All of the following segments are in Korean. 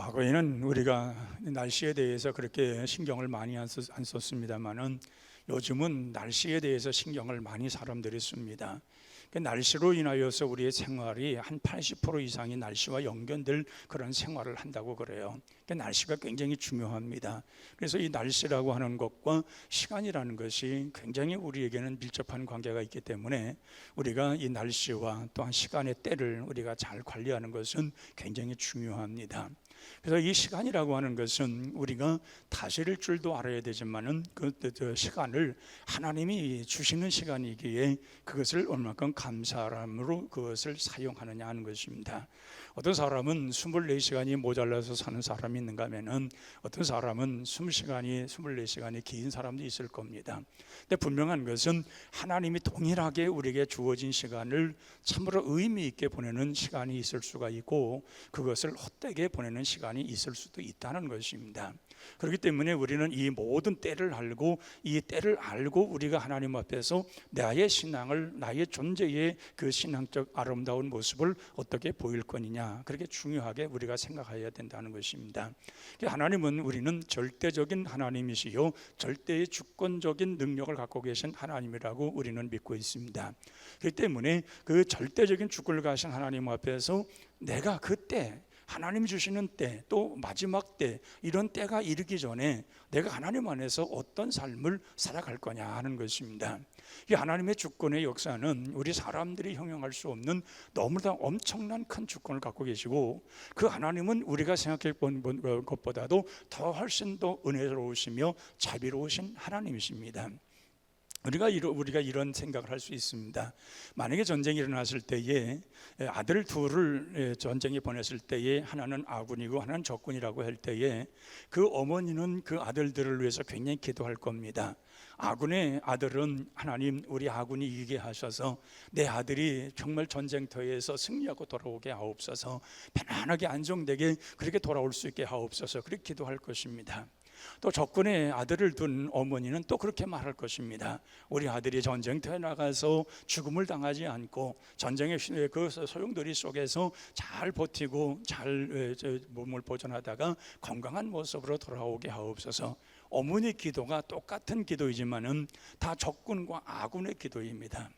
과거에는 우리가 날씨에 대해서 그렇게 신경을 많이 안 썼습니다만은 요즘은 날씨에 대해서 신경을 많이 사람들이 씁니다. 그 날씨로 인하여서 우리의 생활이 한 80% 이상이 날씨와 연결될 그런 생활을 한다고 그래요. 그 날씨가 굉장히 중요합니다. 그래서 이 날씨라고 하는 것과 시간이라는 것이 굉장히 우리에게는 밀접한 관계가 있기 때문에 우리가 이 날씨와 또한 시간의 때를 우리가 잘 관리하는 것은 굉장히 중요합니다. 그래서 이 시간이라고 하는 것은 우리가 다스릴 줄도 알아야 되지만은 그 시간을 하나님이 주시는 시간이기에 그것을 얼마큼 감사함으로 그것을 사용하느냐 하는 것입니다. 어떤 사람은 24시간이 모자라서 사는 사람이 있는가 하면은 어떤 사람은 24시간이 긴 사람도 있을 겁니다. 근데 분명한 것은 하나님이 동일하게 우리에게 주어진 시간을 참으로 의미 있게 보내는 시간이 있을 수가 있고 그것을 헛되게 보내는 시간이 있을 수도 있다는 것입니다. 그렇기 때문에 우리는 이 모든 때를 알고 이 때를 알고 우리가 하나님 앞에서 나의 신앙을 나의 존재의 그 신앙적 아름다운 모습을 어떻게 보일 거느냐 그렇게 중요하게 우리가 생각해야 된다는 것입니다. 하나님은 우리는 절대적인 하나님이시요 절대의 주권적인 능력을 갖고 계신 하나님이라고 우리는 믿고 있습니다. 그렇기 때문에 그 절대적인 주권을 가진 하나님 앞에서 내가 그때 하나님 주시는 때 또 마지막 때 이런 때가 이르기 전에 내가 하나님 안에서 어떤 삶을 살아갈 거냐 하는 것입니다. 이 하나님의 주권의 역사는 우리 사람들이 형용할 수 없는 너무나 엄청난 큰 주권을 갖고 계시고 그 하나님은 우리가 생각해 본 것보다도 더 훨씬 더 은혜로우시며 자비로우신 하나님이십니다. 우리가 이런 생각을 할 수 있습니다. 만약에 전쟁이 일어났을 때에 아들 둘을 전쟁에 보냈을 때에 하나는 아군이고 하나는 적군이라고 할 때에 그 어머니는 그 아들들을 위해서 굉장히 기도할 겁니다. 아군의 아들은 하나님 우리 아군이 이기게 하셔서 내 아들이 정말 전쟁터에서 승리하고 돌아오게 하옵소서, 편안하게 안정되게 그렇게 돌아올 수 있게 하옵소서 그렇게 기도할 것입니다. 또 적군의 아들을 둔 어머니는 또 그렇게 말할 것입니다. 우리 아들이 전쟁터에 나가서 죽음을 당하지 않고 전쟁의 그 소용돌이 속에서 잘 버티고 잘 몸을 보존하다가 건강한 모습으로 돌아오게 하옵소서. 어머니 기도가 똑같은 기도이지만은 다 적군과 아군의 기도입니다.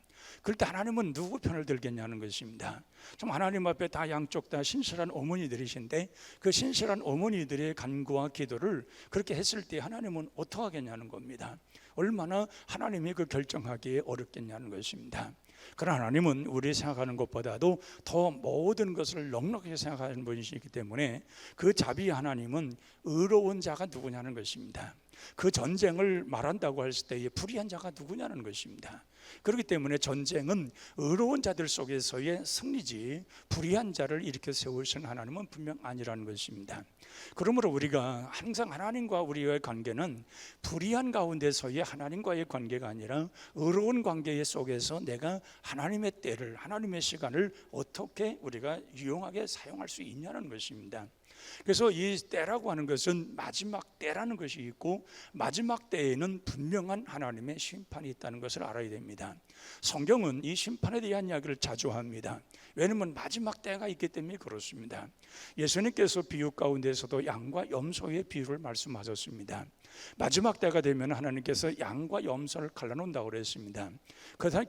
그럴 때 하나님은 누구 편을 들겠냐는 것입니다. 좀 하나님 앞에 다 양쪽 다 신실한 어머니들이신데 그 신실한 어머니들의 간구와 기도를 그렇게 했을 때 하나님은 어떻게 하겠냐는 겁니다. 얼마나 하나님이 그 결정하기에 어렵겠냐는 것입니다. 그러나 하나님은 우리 생각하는 것보다도 더 모든 것을 넉넉하게 생각하는 분이시기 때문에 그 자비 하나님은 의로운 자가 누구냐는 것입니다. 그 전쟁을 말한다고 할 때에 불의한 자가 누구냐는 것입니다. 그렇기 때문에 전쟁은 의로운 자들 속에서의 승리지 불의한 자를 일으켜 세우신 하나님은 분명 아니라는 것입니다. 그러므로 우리가 항상 하나님과 우리의 관계는 불의한 가운데서의 하나님과의 관계가 아니라 의로운 관계 속에서 내가 하나님의 때를 하나님의 시간을 어떻게 우리가 유용하게 사용할 수 있냐는 것입니다. 그래서 이 때라고 하는 것은 마지막 때라는 것이 있고 마지막 때에는 분명한 하나님의 심판이 있다는 것을 알아야 됩니다. 성경은 이 심판에 대한 이야기를 자주 합니다. 왜냐하면 마지막 때가 있기 때문에 그렇습니다. 예수님께서 비유 가운데서도 양과 염소의 비유를 말씀하셨습니다. 마지막 때가 되면 하나님께서 양과 염소를 갈라놓는다고 그랬습니다.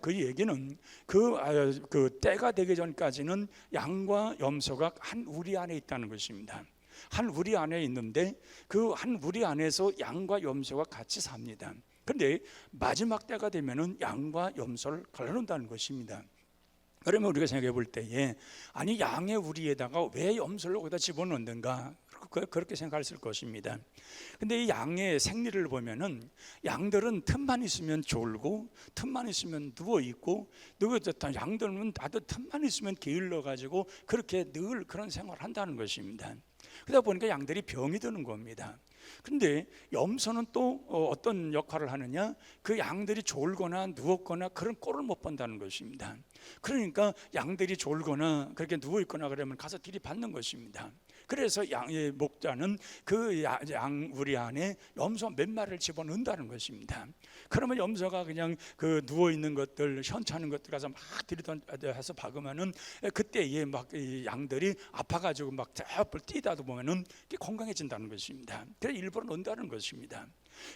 그 얘기는 그 때가 되기 전까지는 양과 염소가 한 우리 안에 있다는 것입니다. 한 우리 안에 있는데 그 한 우리 안에서 양과 염소가 같이 삽니다. 그런데 마지막 때가 되면은 양과 염소를 갈라놓는다는 것입니다. 그러면 우리가 생각해 볼 때에 아니 양의 우리에다가 왜 염소를 거기다 집어넣는가 그렇게 생각했을 것입니다. 근데 이 양의 생리를 보면은 양들은 틈만 있으면 졸고 틈만 있으면 누워 있고 양들은 다들 틈만 있으면 게을러 가지고 그렇게 늘 그런 생활을 한다는 것입니다. 그러다 보니까 양들이 병이 드는 겁니다. 근데 염소는 또 어떤 역할을 하느냐? 그 양들이 졸거나 누웠거나 그런 꼴을 못 본다는 것입니다. 그러니까 양들이 졸거나 그렇게 누워있거나 그러면 가서 들이받는 것입니다. 그래서 양의 목자는 그 양 우리 안에 염소 몇 마리를 집어넣는다는 것입니다. 그러면 염소가 그냥 그 누워 있는 것들, 현찮은 것들 가서 막 들이던져서 박으면은 그때에 막 이 양들이 아파가지고 막 쫙 뛰다도 보면은 건강해진다는 것입니다. 그래서 일부러 넣는다는 것입니다.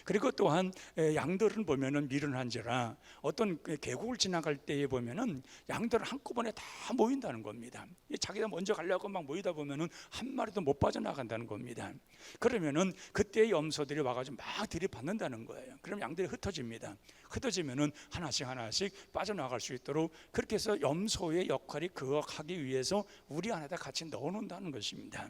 그리고 또한 양들은 보면은 미련한지라 어떤 계곡을 지나갈 때에 보면은 양들은 한꺼번에 다 모인다는 겁니다. 자기가 먼저 가려고 막 모이다 보면은 한 마리도 못 빠져나간다는 겁니다. 그러면은 그때 염소들이 와가지고 막 들이받는다는 거예요. 그럼 양들이 흩어집니다. 흩어지면은 하나씩 하나씩 빠져나갈 수 있도록 그렇게 해서 염소의 역할이 그거 하기 위해서 우리 안에다 같이 넣어놓는다는 것입니다.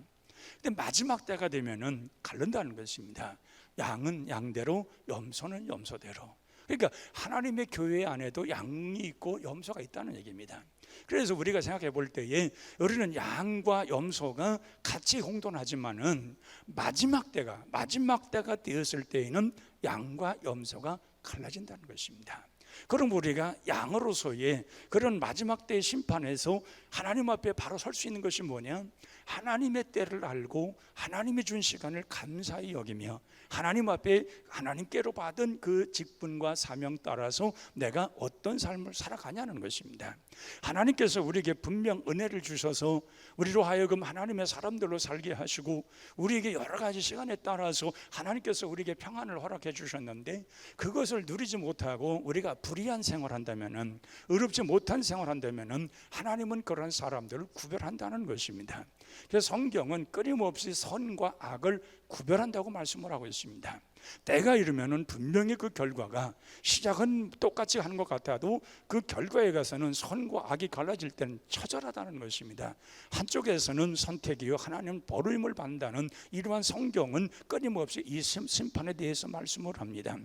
근데 마지막 때가 되면은 갈른다는 것입니다. 양은 양대로, 염소는 염소대로. 그러니까 하나님의 교회 안에도 양이 있고 염소가 있다는 얘기입니다. 그래서 우리가 생각해 볼 때에 우리는 양과 염소가 같이 공존하지만은 마지막 때가 되었을 때에는 양과 염소가 갈라진다는 것입니다. 그럼 우리가 양으로서의 그런 마지막 때의 심판에서 하나님 앞에 바로 설 수 있는 것이 뭐냐? 하나님의 때를 알고 하나님이 준 시간을 감사히 여기며 하나님 앞에 하나님께로 받은 그 직분과 사명 따라서 내가 어떤 삶을 살아가냐는 것입니다. 하나님께서 우리에게 분명 은혜를 주셔서 우리로 하여금 하나님의 사람들로 살게 하시고 우리에게 여러 가지 시간에 따라서 하나님께서 우리에게 평안을 허락해 주셨는데 그것을 누리지 못하고 우리가 불의한 생활한다면은, 의롭지 못한 생활한다면은 하나님은 그런 사람들을 구별한다는 것입니다. 그래서 성경은 끊임없이 선과 악을 구별한다고 말씀을 하고 있습니다. 때가 이르면은 분명히 그 결과가 시작은 똑같이 하는 것 같아도 그 결과에 가서는 선과 악이 갈라질 때는 처절하다는 것입니다. 한쪽에서는 선택이요 하나님 벌임을 받는다는 이러한 성경은 끊임없이 이 심판에 대해서 말씀을 합니다.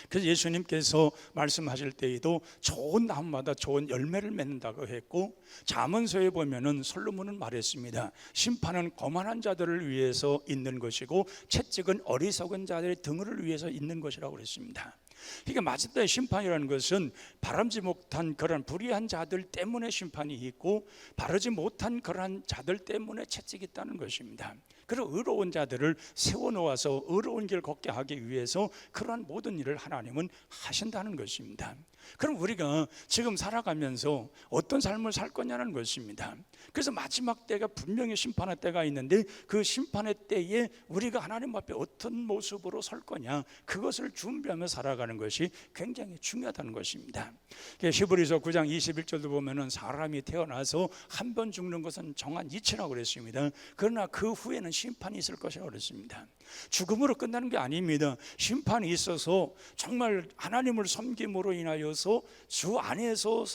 그래서 예수님께서 말씀하실 때에도 좋은 나무마다 좋은 열매를 맺는다고 했고, 잠언서에 보면은 솔로몬은 말했습니다. 심판은 거만한 자들을 위해서 있는 것이고 채찍은 어리석은 자들의 등을 위해서 있는 것이라고 그랬습니다. 그러니까 마지막에 심판이라는 것은 바람지 못한 그런 불의한 자들 때문에 심판이 있고 바르지 못한 그런 자들 때문에 채찍이 있다는 것입니다. 그리고 의로운 자들을 세워놓아서 의로운 길 걷게 하기 위해서 그러한 모든 일을 하나님은 하신다는 것입니다. 그럼 우리가 지금 살아가면서 어떤 삶을 살 거냐는 것입니다. 그래서 마지막 때가 분명히 심판의 때가 있는데 그 심판의 때에 우리가 하나님 앞에 어떤 모습으로 설 거냐, 그것을 준비하며 살아가는 것이 굉장히 중요하다는 것입니다. 히브리서 9장 21절도 보면은 사람이 태어나서 한 번 죽는 것은 정한 이치라고 그랬습니다. 그러나 그 후에는 심판이 있을 것이라고 그랬습니다. 죽음으로 끝나는 게 아닙니다. 심판이 있어서 정말 하나님을 섬김으로 인하여서 주 안에서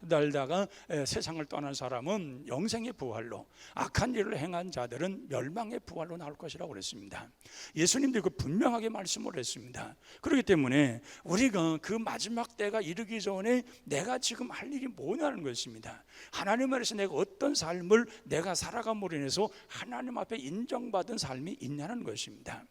살다가 세상을 떠난 사람은 영생의 부활로, 악한 일을 행한 자들은 멸망의 부활로 나올 것이라고 그랬습니다. 예수님도 그 분명하게 말씀을 했습니다. 그렇기 때문에 우리가 그 마지막 때가 이르기 전에 내가 지금 할 일이 뭐냐는 것입니다. 하나님 안에서 내가 어떤 삶을 내가 살아감으로 인해서 하나님 앞에 인정받은 삶이 있냐는 것입니다.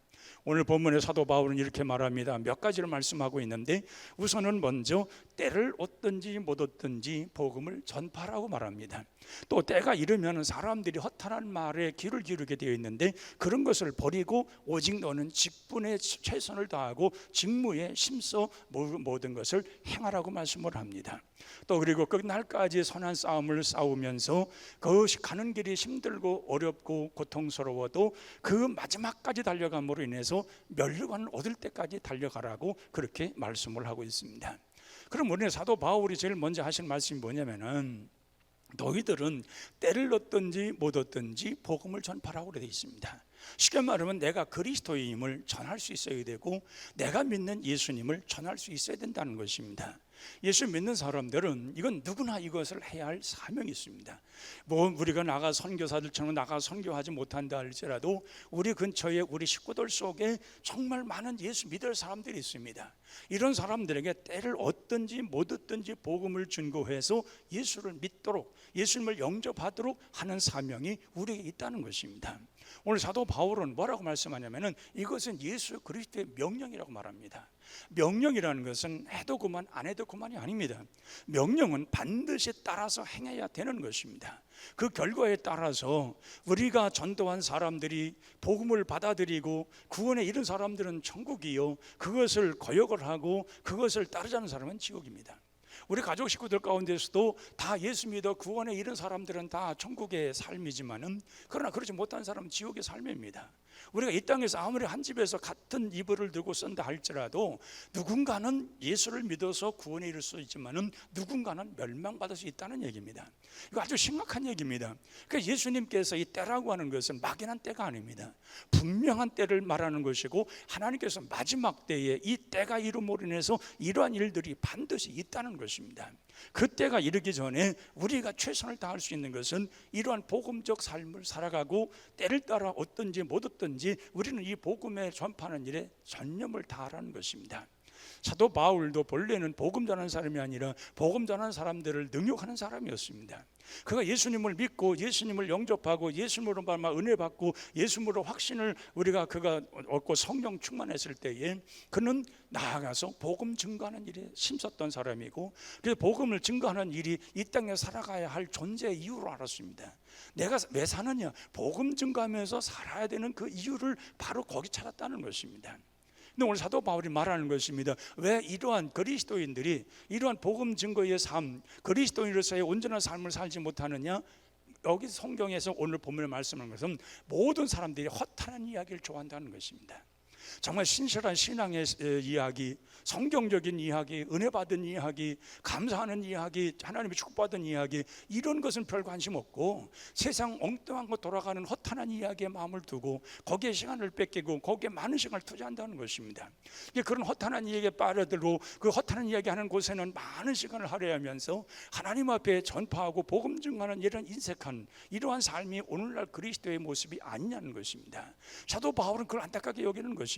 오늘 본문의 사도 바울은 이렇게 말합니다. 몇 가지를 말씀하고 있는데 우선은 먼저 때를 얻든지 못 얻든지 복음을 전파라고 말합니다. 또 때가 이르면 사람들이 허탄한 말에 귀를 기울이게 되어 있는데 그런 것을 버리고 오직 너는 직분에 최선을 다하고 직무에 힘써 모든 것을 행하라고 말씀을 합니다. 또 그리고 끝날까지 선한 싸움을 싸우면서 그것이 가는 길이 힘들고 어렵고 고통스러워도 그 마지막까지 달려감으로 인해서 멸류관을 얻을 때까지 달려가라고 그렇게 말씀을 하고 있습니다. 그럼 우리는 사도 바울이 제일 먼저 하신 말씀이 뭐냐면은 너희들은 때를 얻든지 못 얻든지 복음을 전파라고 되어 있습니다. 쉽게 말하면 내가 그리스도임을 전할 수 있어야 되고 내가 믿는 예수님을 전할 수 있어야 된다는 것입니다. 예수 믿는 사람들은 이건 누구나 이것을 해야 할 사명이 있습니다. 뭐 우리가 나가 선교사들처럼 나가 선교하지 못한다 할지라도 우리 근처에 우리 식구들 속에 정말 많은 예수 믿을 사람들이 있습니다. 이런 사람들에게 때를 얻든지 못 얻든지 복음을 준거해서 예수를 믿도록, 예수님을 영접하도록 하는 사명이 우리에게 있다는 것입니다. 오늘 사도 바울은 뭐라고 말씀하냐면은 이것은 예수 그리스도의 명령이라고 말합니다. 명령이라는 것은 해도 그만 안 해도 그만이 아닙니다. 명령은 반드시 따라서 행해야 되는 것입니다. 그 결과에 따라서 우리가 전도한 사람들이 복음을 받아들이고 구원에 이른 사람들은 천국이요, 그것을 거역을 하고 그것을 따르지 않는 사람은 지옥입니다. 우리 가족 식구들 가운데서도 다 예수 믿어 구원에 이른 사람들은 다 천국의 삶이지만은, 그러나 그렇지 못한 사람은 지옥의 삶입니다. 우리가 이 땅에서 아무리 한 집에서 같은 이불을 들고 쓴다 할지라도 누군가는 예수를 믿어서 구원에 이를 수 있지만은 누군가는 멸망받을 수 있다는 얘기입니다. 이거 아주 심각한 얘기입니다. 그러니까 예수님께서 이 때라고 하는 것은 막연한 때가 아닙니다. 분명한 때를 말하는 것이고, 하나님께서 마지막 때에 이 때가 이름으로 인해서 이러한 일들이 반드시 있다는 것입니다. 그 때가 이르기 전에 우리가 최선을 다할 수 있는 것은 이러한 복음적 삶을 살아가고, 때를 따라 어떤지 못 어떤지 우리는 이 복음에 전파하는 일에 전념을 다하라는 것입니다. 사도 바울도 본래는 복음 전하는 사람이 아니라 복음 전하는 사람들을 능욕하는 사람이었습니다. 그가 예수님을 믿고 예수님을 영접하고 예수님으로 말미암아 은혜 받고 예수님으로 확신을 그가 얻고 성령 충만했을 때에 그는 나아가서 복음 증거하는 일에 힘썼던 사람이고, 그래서 복음을 증거하는 일이 이 땅에 살아가야 할 존재의 이유로 알았습니다. 내가 왜 사느냐, 복음 증거하면서 살아야 되는 그 이유를 바로 거기 찾았다는 것입니다. 근데 오늘 사도 바울이 말하는 것입니다. 왜 이러한 그리스도인들이 이러한 복음 증거의 삶, 그리스도인으로서의 온전한 삶을 살지 못하느냐? 여기 성경에서 오늘 본문에 말씀하는 것은 모든 사람들이 허탄한 이야기를 좋아한다는 것입니다. 정말 신실한 신앙의 이야기, 성경적인 이야기, 은혜 받은 이야기, 감사하는 이야기, 하나님의 축복받은 이야기, 이런 것은 별 관심 없고 세상 엉뚱한 거 돌아가는 허탄한 이야기에 마음을 두고 거기에 시간을 뺏기고 거기에 많은 시간을 투자한다는 것입니다. 그런 허탄한 이야기에 빠져들고 그 허탄한 이야기하는 곳에는 많은 시간을 할애하면서 하나님 앞에 전파하고 복음 증거하는 이런 인색한 이러한 삶이 오늘날 그리스도의 모습이 아니냐는 것입니다. 사도 바울은 그걸 안타깝게 여기는 것입니다.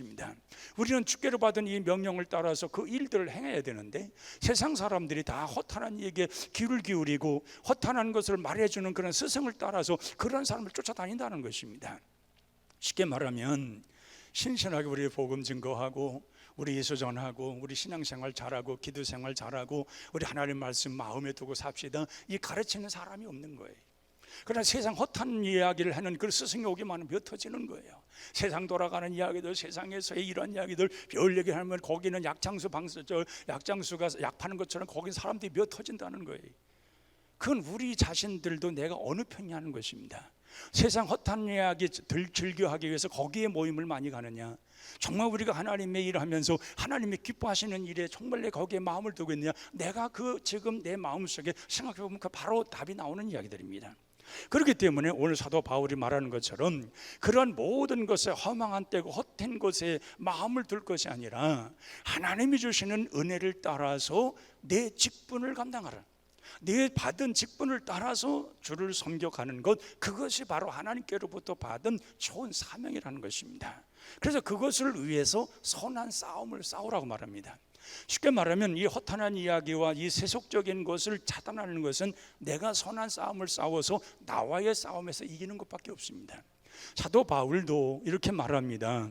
우리는 주께로 받은 이 명령을 따라서 그 일들을 행해야 되는데 세상 사람들이 다 허탄한 얘기에 귀를 기울이고 허탄한 것을 말해주는 그런 스승을 따라서 그런 사람을 쫓아다닌다는 것입니다. 쉽게 말하면 신신하게 우리 복음 증거하고 우리 예수 전하고 우리 신앙생활 잘하고 기도생활 잘하고 우리 하나님 말씀 마음에 두고 삽시다, 이 가르치는 사람이 없는 거예요. 그러나 세상 허탄 이야기를 하는 그 스승이 오기만 하면 몇 터지는 거예요. 세상 돌아가는 이야기들, 세상에서의 이런 이야기들, 별 얘기하면 거기는 약장수가 약 파는 것처럼 거기 사람들이 몇 터진다는 거예요. 그건 우리 자신들도 내가 어느 편이냐는 것입니다. 세상 허탄 이야기 즐겨하기 위해서 거기에 모임을 많이 가느냐, 정말 우리가 하나님의 일을 하면서 하나님이 기뻐하시는 일에 정말 내가 거기에 마음을 두고 있느냐, 내가 지금 내 마음속에 생각해보면 그 바로 답이 나오는 이야기들입니다. 그렇기 때문에 오늘 사도 바울이 말하는 것처럼 그런 모든 것에 허망한 때고 헛된 것에 마음을 둘 것이 아니라 하나님이 주시는 은혜를 따라서 내 직분을 감당하라, 내 받은 직분을 따라서 주를 섬겨가는 것, 그것이 바로 하나님께로부터 받은 좋은 사명이라는 것입니다. 그래서 그것을 위해서 선한 싸움을 싸우라고 말합니다. 쉽게 말하면 이 허탄한 이야기와 이 세속적인 것을 차단하는 것은 내가 선한 싸움을 싸워서 나와의 싸움에서 이기는 것밖에 없습니다. 사도 바울도 이렇게 말합니다.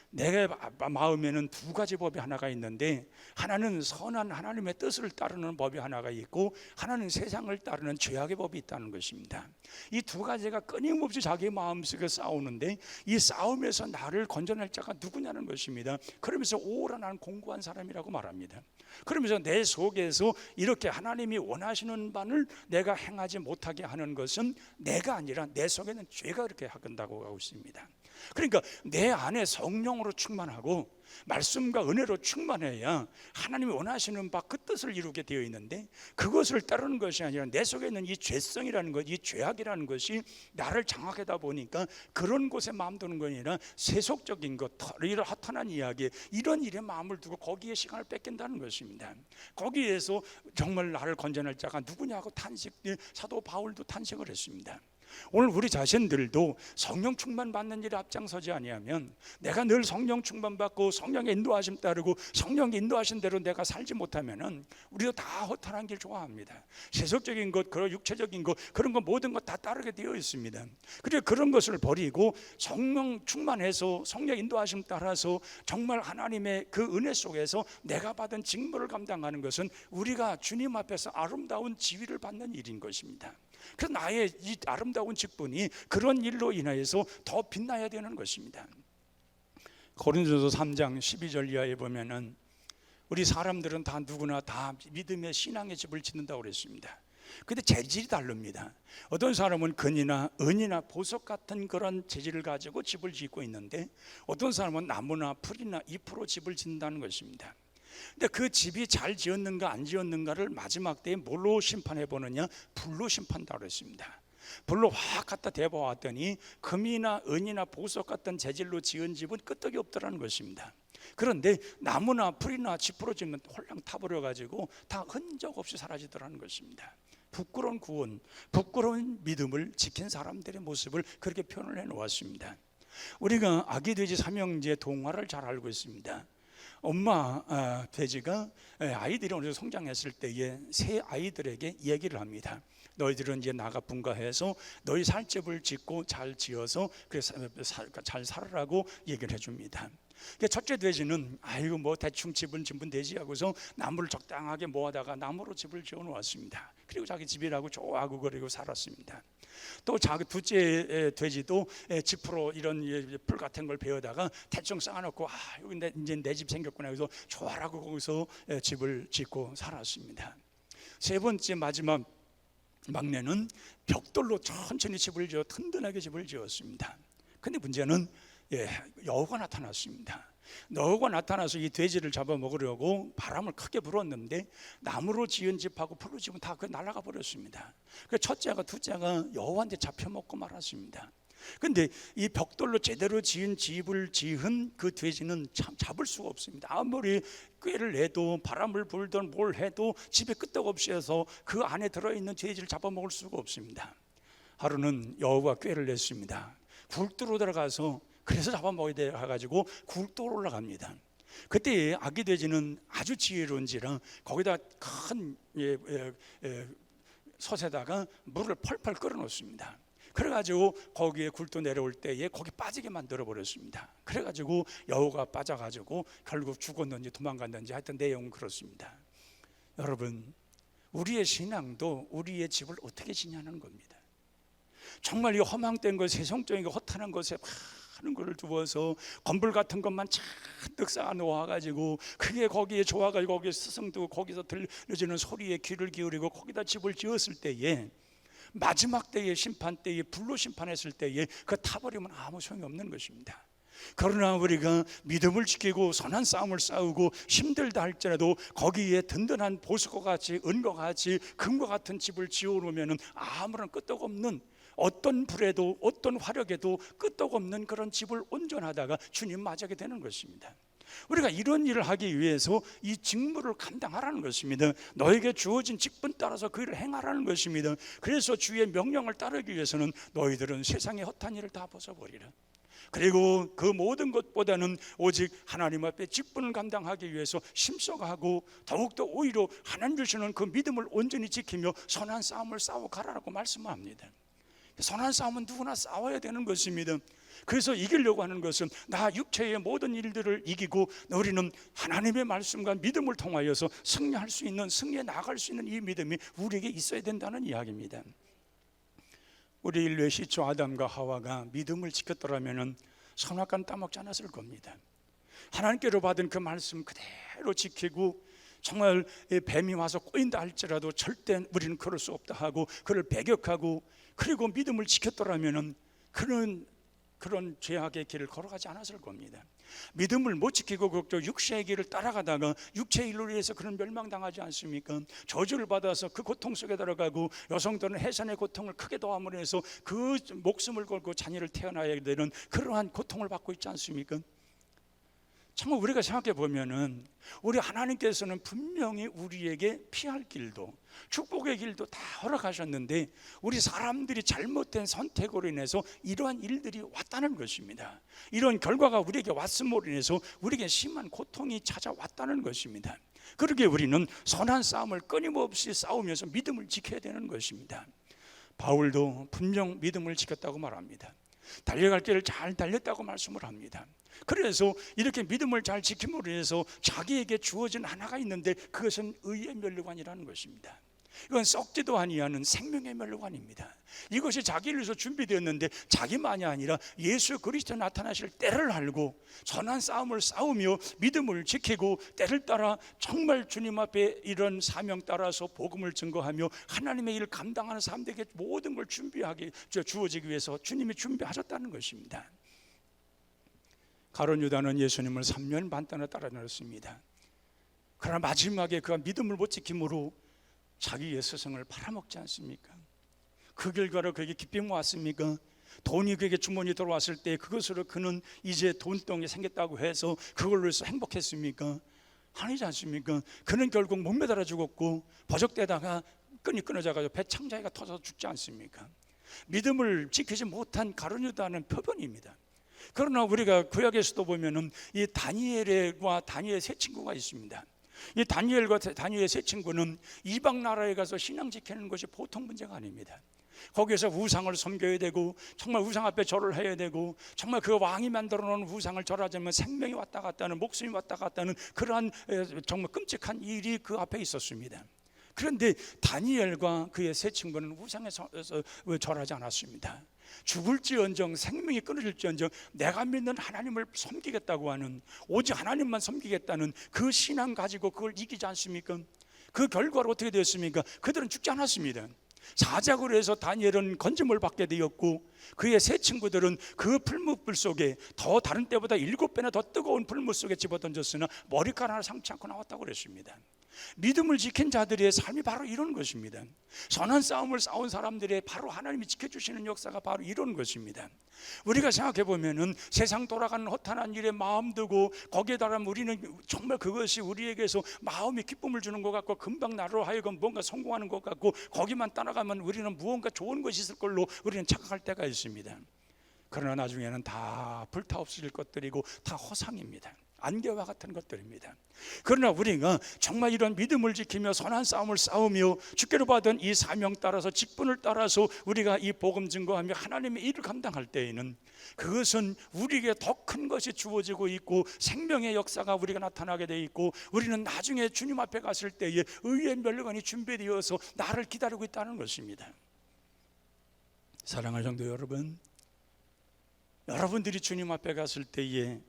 내 마음에는 두 가지 법이 하나가 있는데, 하나는 선한 하나님의 뜻을 따르는 법이 하나가 있고 하나는 세상을 따르는 죄악의 법이 있다는 것입니다. 이 두 가지가 끊임없이 자기 마음속에 싸우는데 이 싸움에서 나를 건져낼 자가 누구냐는 것입니다. 그러면서 오라 나는 공고한 사람이라고 말합니다. 그러면서 내 속에서 이렇게 하나님이 원하시는 바를 내가 행하지 못하게 하는 것은 내가 아니라 내 속에는 죄가 그렇게 한다고 하고 있습니다. 그러니까 내 안에 성령으로 충만하고 말씀과 은혜로 충만해야 하나님이 원하시는 바 그 뜻을 이루게 되어 있는데, 그것을 따르는 것이 아니라 내 속에 있는 이 죄성이라는 것, 이 죄악이라는 것이 나를 장악하다 보니까 그런 곳에 마음 두는 것이 아니라 세속적인 것, 이런 허탄한 이야기, 이런 일에 마음을 두고 거기에 시간을 뺏긴다는 것입니다. 거기에서 정말 나를 건져낼 자가 누구냐고 사도 바울도 탄식을 했습니다. 오늘 우리 자신들도 성령 충만 받는 일에 앞장서지 아니하면, 내가 늘 성령 충만 받고 성령의 인도하심 따르고 성령의 인도하신 대로 내가 살지 못하면은 우리도 다 허탄한 길 좋아합니다. 세속적인 것, 그런 육체적인 것, 그런 거 모든 것 다 따르게 되어 있습니다. 그래서 그런 것을 버리고 성령 충만해서 성령 인도하심 따라서 정말 하나님의 그 은혜 속에서 내가 받은 직무를 감당하는 것은 우리가 주님 앞에서 아름다운 지위를 받는 일인 것입니다. 그래서 나의 이 아름다운 직분이 그런 일로 인하여서 더 빛나야 되는 것입니다. 고린도서 3장 12절 이하에 보면은 우리 사람들은 다 누구나 다 믿음의 신앙의 집을 짓는다고 그랬습니다. 근데 재질이 다릅니다. 어떤 사람은 금이나 은이나 보석 같은 그런 재질을 가지고 집을 짓고 있는데, 어떤 사람은 나무나 풀이나 잎으로 집을 짓는다는 것입니다. 근데 그 집이 잘 지었는가 안 지었는가를 마지막 때에 뭘로 심판해 보느냐? 불로 심판한다고 했습니다. 불로 확 갖다 대보았더니 금이나 은이나 보석 같은 재질로 지은 집은 끄떡이 없더라는 것입니다. 그런데 나무나 풀이나 짚으로 지으면 홀랑 타버려 가지고 다 흔적 없이 사라지더라는 것입니다. 부끄러운 구원, 부끄러운 믿음을 지킨 사람들의 모습을 그렇게 표현을 해 놓았습니다. 우리가 아기 돼지 삼형제 동화를 잘 알고 있습니다. 엄마 돼지가 아이들이 어느 정도 성장했을 때에 새 아이들에게 얘기를 합니다. 너희들은 이제 나가 분가해서 너희 살집을 짓고 잘 지어서 잘 살으라고 얘기를 해줍니다. 첫째 돼지는 아이고 뭐 대충 집은 짓면 되지 하고서 나무를 적당하게 모아다가 나무로 집을 지어 놓았습니다. 그리고 자기 집이라고 좋아하고 그리고 살았습니다. 또 자기 둘째 돼지도 지프로 이런 풀 같은 걸 베어다가 대충 쌓아놓고 여기 이제 내 집 생겼구나 해서 좋아라고 거기서 집을 짓고 살았습니다. 세 번째 마지막 막내는 벽돌로 천천히 집을 지어 든든하게 집을 지었습니다. 근데 문제는 여우가 나타났습니다. 여우가 나타나서 이 돼지를 잡아먹으려고 바람을 크게 불었는데 나무로 지은 집하고 풀로 지은 다 날아가 버렸습니다. 그래서 첫째가 둘째가 여우한테 잡혀먹고 말았습니다. 근데 이 벽돌로 제대로 지은 집을 지은 그 돼지는 참 잡을 수가 없습니다. 아무리 꾀를 내도 바람을 불든 뭘 해도 집에 끄떡없이 해서 그 안에 들어있는 돼지를 잡아먹을 수가 없습니다. 하루는 여우가 꾀를 냈습니다. 굴두로 들어가서 그래서 잡아먹어야 돼 가지고 굴도로 올라갑니다. 그때 아기 돼지는 아주 지혜로운지라 거기다 큰 솥에다가 물을 펄펄 끓여 놓습니다. 그래가지고 거기에 굴도 내려올 때에 거기 빠지게 만들어 버렸습니다. 그래가지고 여우가 빠져가지고 결국 죽었는지 도망갔는지 하여튼 내용은 그렇습니다. 여러분, 우리의 신앙도 우리의 집을 어떻게 지냐는 겁니다. 정말 이 허망된 것, 세상적인 것, 허탄한 것에 많은 것을 두어서 건불 같은 것만 잔뜩 쌓아 놓아가지고 그게 거기에 좋아가지고 거기에 스승도 거기서 들려지는 소리에 귀를 기울이고 거기다 집을 지었을 때에 마지막 때에 심판 때에 불로 심판했을 때에 그 타버리면 아무 소용이 없는 것입니다. 그러나 우리가 믿음을 지키고 선한 싸움을 싸우고 힘들다 할지라도 거기에 든든한 보석과 같이 은과 같이 금과 같은 집을 지어놓으면 아무런 끄떡없는, 어떤 불에도 어떤 화력에도 끄떡없는 그런 집을 온전하다가 주님 맞이하게 되는 것입니다. 우리가 이런 일을 하기 위해서 이 직무를 감당하라는 것입니다. 너에게 주어진 직분 따라서 그 일을 행하라는 것입니다. 그래서 주의 명령을 따르기 위해서는 너희들은 세상의 헛한 일을 다 벗어버리라. 그리고 그 모든 것보다는 오직 하나님 앞에 직분을 감당하기 위해서 힘써가고 더욱더 오히려 하나님 주시는 그 믿음을 온전히 지키며 선한 싸움을 싸워가라고 말씀합니다. 선한 싸움은 누구나 싸워야 되는 것입니다. 그래서 이기려고 하는 것은 나 육체의 모든 일들을 이기고 우리는 하나님의 말씀과 믿음을 통하여서 승리할 수 있는, 승리에 나아갈 수 있는 이 믿음이 우리에게 있어야 된다는 이야기입니다. 우리 인류의 시초 아담과 하와가 믿음을 지켰더라면 선악과는 따먹지 않았을 겁니다. 하나님께로 받은 그 말씀 그대로 지키고 정말 뱀이 와서 꼬인다 할지라도 절대 우리는 그럴 수 없다 하고 그를 배격하고 그리고 믿음을 지켰더라면 그런 죄악의 길을 걸어가지 않았을 겁니다. 믿음을 못 지키고 육체의 길을 따라가다가 육체의 일로 인해서 그런 멸망당하지 않습니까? 저주를 받아서 그 고통 속에 들어가고 여성들은 해산의 고통을 크게 더함으로 해서 그 목숨을 걸고 자녀를 태어나야 되는 그러한 고통을 받고 있지 않습니까? 정말 우리가 생각해 보면은 우리 하나님께서는 분명히 우리에게 피할 길도 축복의 길도 다 허락하셨는데 우리 사람들이 잘못된 선택으로 인해서 이러한 일들이 왔다는 것입니다. 이런 결과가 우리에게 왔음으로 인해서 우리에게 심한 고통이 찾아왔다는 것입니다. 그러기에 우리는 선한 싸움을 끊임없이 싸우면서 믿음을 지켜야 되는 것입니다. 바울도 분명 믿음을 지켰다고 말합니다. 달려갈 길을 잘 달렸다고 말씀을 합니다. 그래서 이렇게 믿음을 잘 지킴으로 인해서 자기에게 주어진 하나가 있는데 그것은 의의 면류관이라는 것입니다. 이건 썩지도 아니하는 생명의 면류관입니다. 이것이 자기를 위해서 준비되었는데 자기만이 아니라 예수 그리스도 나타나실 때를 알고 선한 싸움을 싸우며 믿음을 지키고 때를 따라 정말 주님 앞에 이런 사명 따라서 복음을 증거하며 하나님의 일을 감당하는 사람들에게 모든 걸 준비하게 주어지기 위해서 주님이 준비하셨다는 것입니다. 가룟 유다는 예수님을 3년 반 동안 따라다녔습니다. 그러나 마지막에 그가 믿음을 못 지킴으로 자기의 스승을 팔아먹지 않습니까? 그 결과로 그에게 기쁨이 왔습니까? 돈이 그에게 주머니에 들어왔을 때 그것으로 그는 이제 돈덩이 생겼다고 해서 그걸로 해서 행복했습니까? 아니지 않습니까? 그는 결국 못 매달아 죽었고 버적대다가 끈이 끊어져가지고 배창자기가 터져서 죽지 않습니까? 믿음을 지키지 못한 가룟 유다는 표본입니다. 그러나 우리가 구약에서도 보면은 이 다니엘과 다니엘의 세 친구가 있습니다. 이 다니엘과 다니엘의 세 친구는 이방 나라에 가서 신앙 지키는 것이 보통 문제가 아닙니다. 거기에서 우상을 섬겨야 되고 정말 우상 앞에 절을 해야 되고 정말 그 왕이 만들어 놓은 우상을 절하자면 생명이 왔다 갔다 하는 목숨이 왔다 갔다 하는 그러한 정말 끔찍한 일이 그 앞에 있었습니다. 그런데 다니엘과 그의 세 친구는 우상에 절하지 않았습니다. 죽을지언정 생명이 끊어질지언정 내가 믿는 하나님을 섬기겠다고 하는 오직 하나님만 섬기겠다는 그 신앙 가지고 그걸 이기지 않습니까? 그 결과로 어떻게 되었습니까? 그들은 죽지 않았습니다. 사자굴로 해서 다니엘은 건짐을 받게 되었고 그의 세 친구들은 그 풀무불 속에 더 다른 때보다 7배나 더 뜨거운 풀무 속에 집어던졌으나 머리카락 하나 상치 않고 나왔다고 그랬습니다. 믿음을 지킨 자들의 삶이 바로 이런 것입니다. 선한 싸움을 싸운 사람들의 바로 하나님이 지켜주시는 역사가 바로 이런 것입니다. 우리가 생각해 보면은 세상 돌아가는 허탄한 일에 마음 두고 거기에다가 우리는 정말 그것이 우리에게서 마음이 기쁨을 주는 것 같고 금방 나로 하여금 뭔가 성공하는 것 같고 거기만 따라가면 우리는 무언가 좋은 것이 있을 걸로 우리는 착각할 때가 있습니다. 그러나 나중에는 다 불타 없어질 것들이고 다 허상입니다. 안개와 같은 것들입니다. 그러나 우리가 정말 이런 믿음을 지키며 선한 싸움을 싸우며 주께로 받은 이 사명 따라서 직분을 따라서 우리가 이 복음 증거하며 하나님의 일을 감당할 때에는 그것은 우리에게 더 큰 것이 주어지고 있고 생명의 역사가 우리가 나타나게 돼 있고 우리는 나중에 주님 앞에 갔을 때에 의의 면류관이 준비되어서 나를 기다리고 있다는 것입니다. 사랑하는 성도 여러분, 여러분들이 주님 앞에 갔을 때에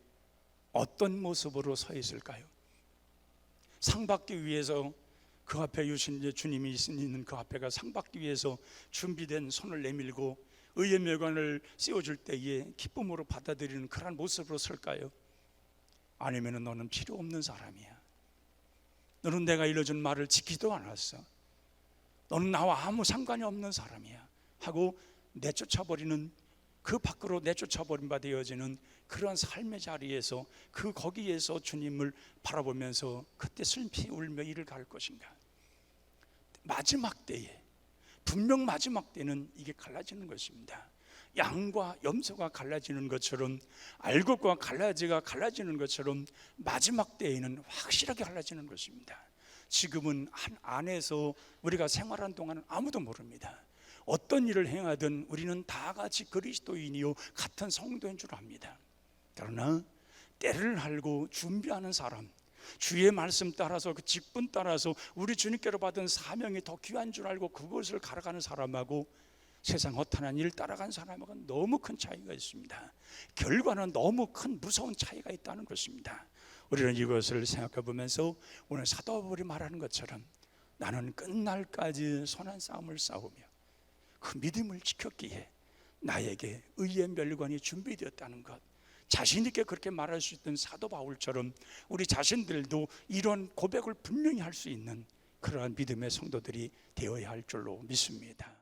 어떤 모습으로 서 있을까요? 상 받기 위해서 그 앞에 유신 주님이 있는 그 앞에가 상 받기 위해서 준비된 손을 내밀고 의의 면류관을 씌워줄 때에 기쁨으로 받아들이는 그런 모습으로 설까요? 아니면 너는 필요 없는 사람이야, 너는 내가 일러준 말을 지키지도 않았어, 너는 나와 아무 상관이 없는 사람이야 하고 내쫓아버리는, 그 밖으로 내쫓아버린 바 되어지는 그런 삶의 자리에서 거기에서 주님을 바라보면서 그때 슬피 울며 이를 갈 것인가? 마지막 때에, 분명 마지막 때는 이게 갈라지는 것입니다. 양과 염소가 갈라지는 것처럼, 알곡과 갈라지가 갈라지는 것처럼 마지막 때에는 확실하게 갈라지는 것입니다. 지금은 한 안에서 우리가 생활한 동안은 아무도 모릅니다. 어떤 일을 행하든 우리는 다 같이 그리스도인이요 같은 성도인 줄 압니다. 그러나 때를 알고 준비하는 사람, 주의 말씀 따라서 그 직분 따라서 우리 주님께로 받은 사명이 더 귀한 줄 알고 그것을 갈아가는 사람하고 세상 허탄한 일 따라간 사람하고는 너무 큰 차이가 있습니다. 결과는 너무 큰 무서운 차이가 있다는 것입니다. 우리는 이것을 생각해 보면서 오늘 사도 바울이 말하는 것처럼 나는 끝날까지 선한 싸움을 싸우며 그 믿음을 지켰기에 나에게 의의 면류관이 준비되었다는 것, 자신 있게 그렇게 말할 수 있던 사도 바울처럼 우리 자신들도 이런 고백을 분명히 할 수 있는 그러한 믿음의 성도들이 되어야 할 줄로 믿습니다.